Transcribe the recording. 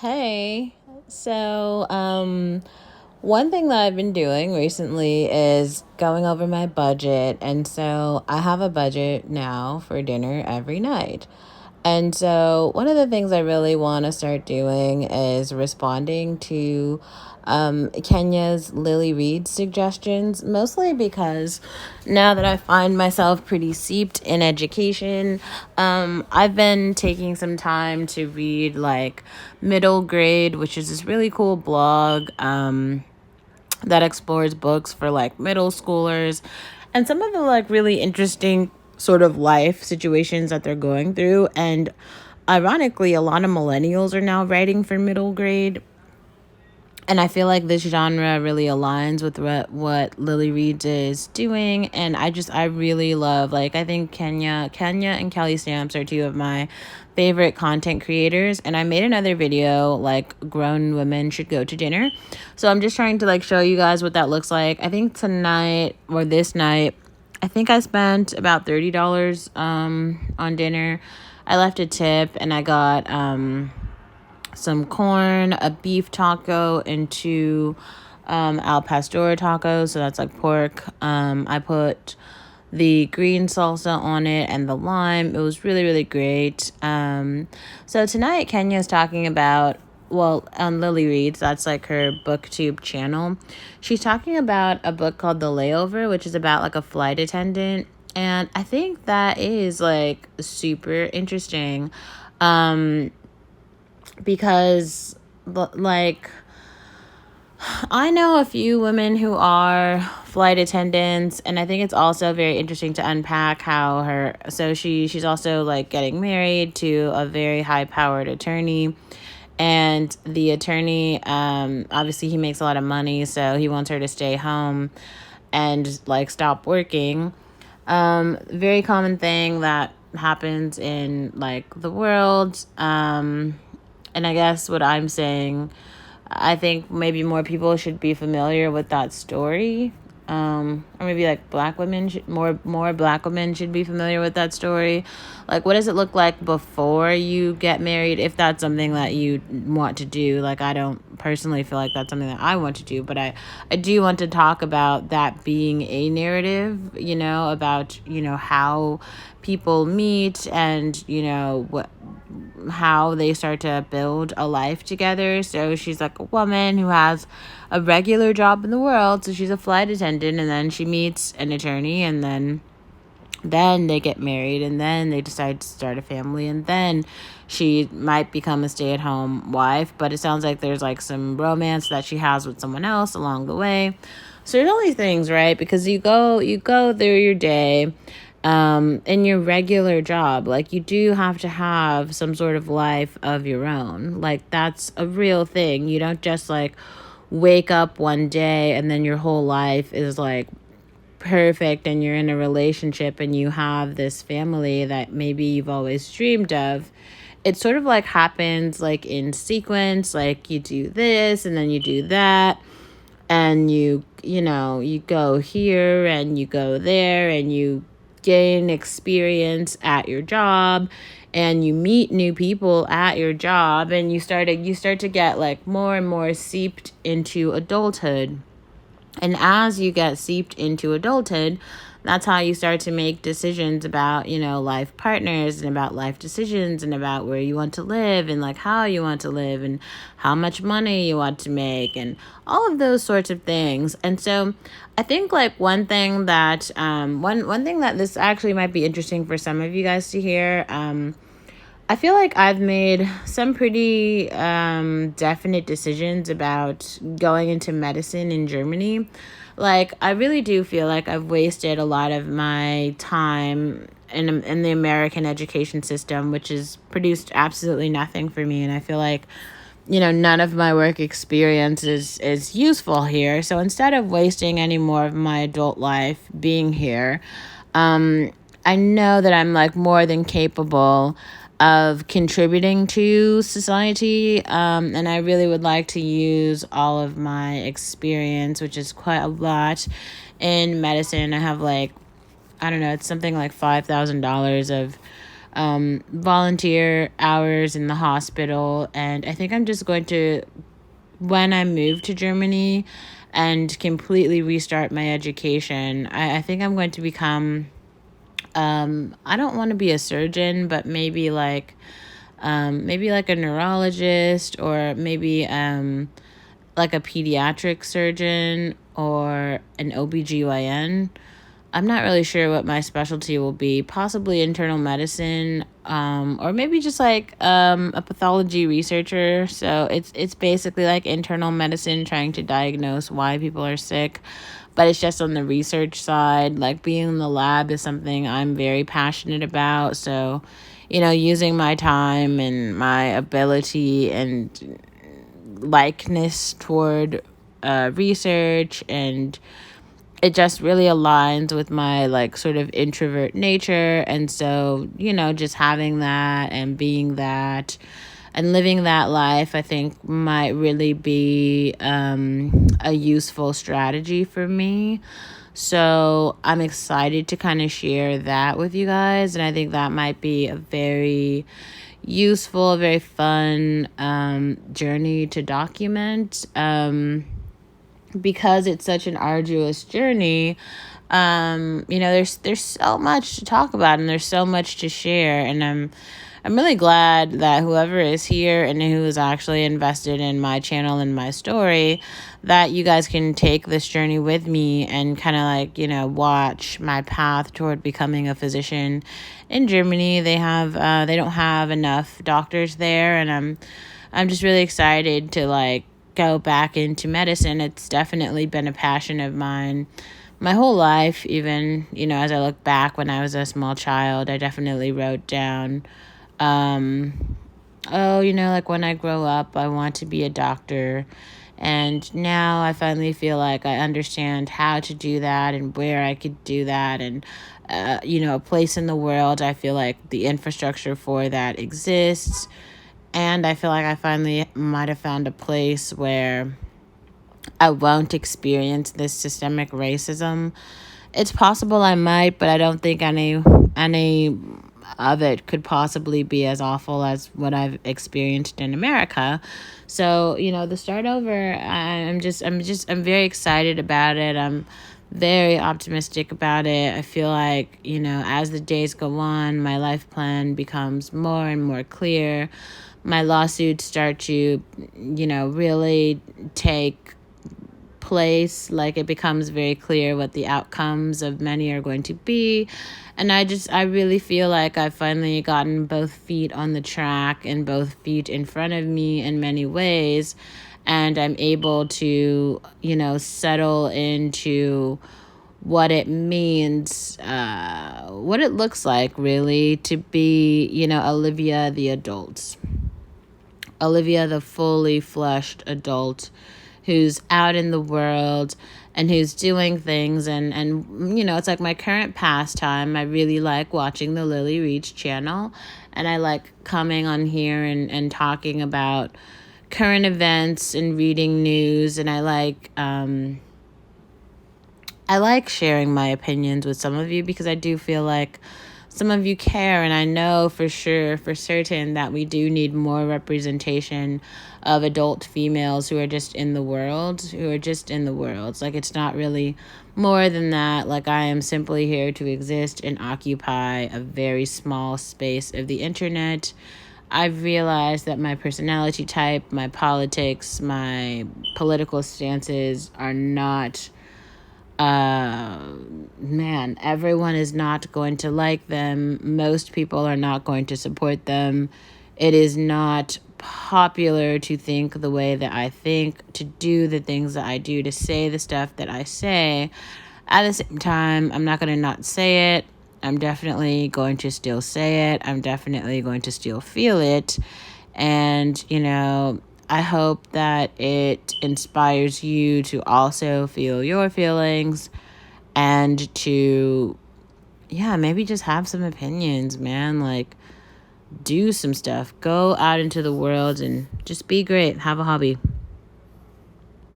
Hey, one thing that I've been doing recently is going over my budget. And so I have a budget now for dinner every night. And so, one of the things I really want to start doing is responding to Kenya's Lily Reed suggestions, mostly because now that I find myself pretty seeped in education, I've been taking some time to read like Middle Grade, which is this really cool blog. That explores books for like middle schoolers and some of the like really interesting sort of life situations that they're going through. And ironically, a lot of millennials are now writing for middle grade. And I feel like this genre really aligns with what Lily Reed is doing. And I really love, like, I think Kenya and Kelly Stamps are two of my favorite content creators. And I made another video, like, grown women should go to dinner. So I'm just trying to, like, show you guys what that looks like. I think tonight or this night, I think I spent about $30 on dinner. I left a tip and I got some corn, a beef taco, and two al pastor tacos. So that's like pork. I put the green salsa on it and the lime. It was really, really great. So tonight, Kenya's talking about, well, on Lily Reads, that's like her booktube channel. She's talking about a book called The Layover, which is about like a flight attendant. And I think that is like super interesting. Because like I know a few women who are flight attendants, and I think it's also very interesting to unpack how she's also like getting married to a very high powered attorney. And the attorney, obviously he makes a lot of money, so he wants her to stay home and like stop working. Very common thing that happens in like the world. And I guess what I'm saying, I think maybe more people should be familiar with that story. Or maybe like more black women should be familiar with that story. Like, what does it look like before you get married, if that's something that you want to do? Like, I don't personally feel like that's something that I want to do, but I do want to talk about that being a narrative, about, how people meet and, how they start to build a life together. So she's like a woman who has a regular job in the world. So she's a flight attendant, and then she meets an attorney, and then they get married, and then they decide to start a family, and then she might become a stay-at-home wife. But it sounds like there's like some romance that she has with someone else along the way. So there's all these things, right? Because you go through your day in your regular job. Like, you do have to have some sort of life of your own. Like, that's a real thing. You don't just like wake up one day and then your whole life is like perfect and you're in a relationship and you have this family that maybe you've always dreamed of. It sort of like happens like in sequence. Like, you do this and then you do that, and you go here and you go there, and you gain experience at your job, and you meet new people at your job, and you start to get like more and more seeped into adulthood. And as you get seeped into adulthood, that's how you start to make decisions about, life partners, and about life decisions, and about where you want to live, and like how you want to live, and how much money you want to make, and all of those sorts of things. And so I think like one thing that this actually might be interesting for some of you guys to hear. I feel like I've made some pretty definite decisions about going into medicine in Germany. Like, I really do feel like I've wasted a lot of my time in the American education system, which has produced absolutely nothing for me. And I feel like, none of my work experience is useful here. So instead of wasting any more of my adult life being here, I know that I'm like more than capable of contributing to society, and I really would like to use all of my experience, which is quite a lot, in medicine. I have like, I don't know, it's something like $5,000 volunteer hours in the hospital. And I think I'm just going to, when I move to Germany and completely restart my education, I think I'm going to become, I don't want to be a surgeon, but maybe like a neurologist, or maybe like a pediatric surgeon or an OBGYN. I'm not really sure what my specialty will be. Possibly internal medicine, or maybe just like a pathology researcher. So it's basically like internal medicine, trying to diagnose why people are sick, but it's just on the research side. Like being in the lab is something I'm very passionate about. So, using my time and my ability and likeness toward research, and it just really aligns with my like sort of introvert nature. And so, just having that and being that and living that life, I think might really be a useful strategy for me. So I'm excited to kind of share that with you guys. And I think that might be a very useful, very fun journey to document. Because it's such an arduous journey, there's so much to talk about, and there's so much to share. And I'm really glad that whoever is here and who is actually invested in my channel and my story, that you guys can take this journey with me and kind of like, watch my path toward becoming a physician in Germany. They don't have enough doctors there, and I'm just really excited to like go back into medicine. It's definitely been a passion of mine my whole life. Even, as I look back when I was a small child, I definitely wrote down, like when I grow up, I want to be a doctor. And now I finally feel like I understand how to do that and where I could do that. And, a place in the world, I feel like the infrastructure for that exists. And I feel like I finally might have found a place where I won't experience this systemic racism. It's possible I might, but I don't think any of it could possibly be as awful as what I've experienced in America. So, the start over, I'm very excited about it. I'm very optimistic about it. I feel like, as the days go on, my life plan becomes more and more clear. My lawsuits start to, really take place. Like, it becomes very clear what the outcomes of many are going to be. And I really feel like I've finally gotten both feet on the track and both feet in front of me in many ways. And I'm able to, settle into what it means, what it looks like really to be, Olivia the adult. Olivia, the fully fleshed adult who's out in the world and who's doing things. And it's like my current pastime. I really like watching the Lily Reach channel, and I like coming on here and talking about current events and reading news. And I like sharing my opinions with some of you, because I do feel like some of you care, and I know for certain that we do need more representation of adult females who are just in the world. Like, it's not really more than that. Like, I am simply here to exist and occupy a very small space of the internet. I've realized that my personality type, my politics, my political stances are not, everyone is not going to like them. Most people are not going to support them. It is not popular to think the way that I think, to do the things that I do, to say the stuff that I say. At the same time, I'm not going to not say it. I'm definitely going to still say it. I'm definitely going to still feel it. And, I hope that it inspires you to also feel your feelings, and to, maybe just have some opinions, man. Like, do some stuff. Go out into the world and just be great. Have a hobby.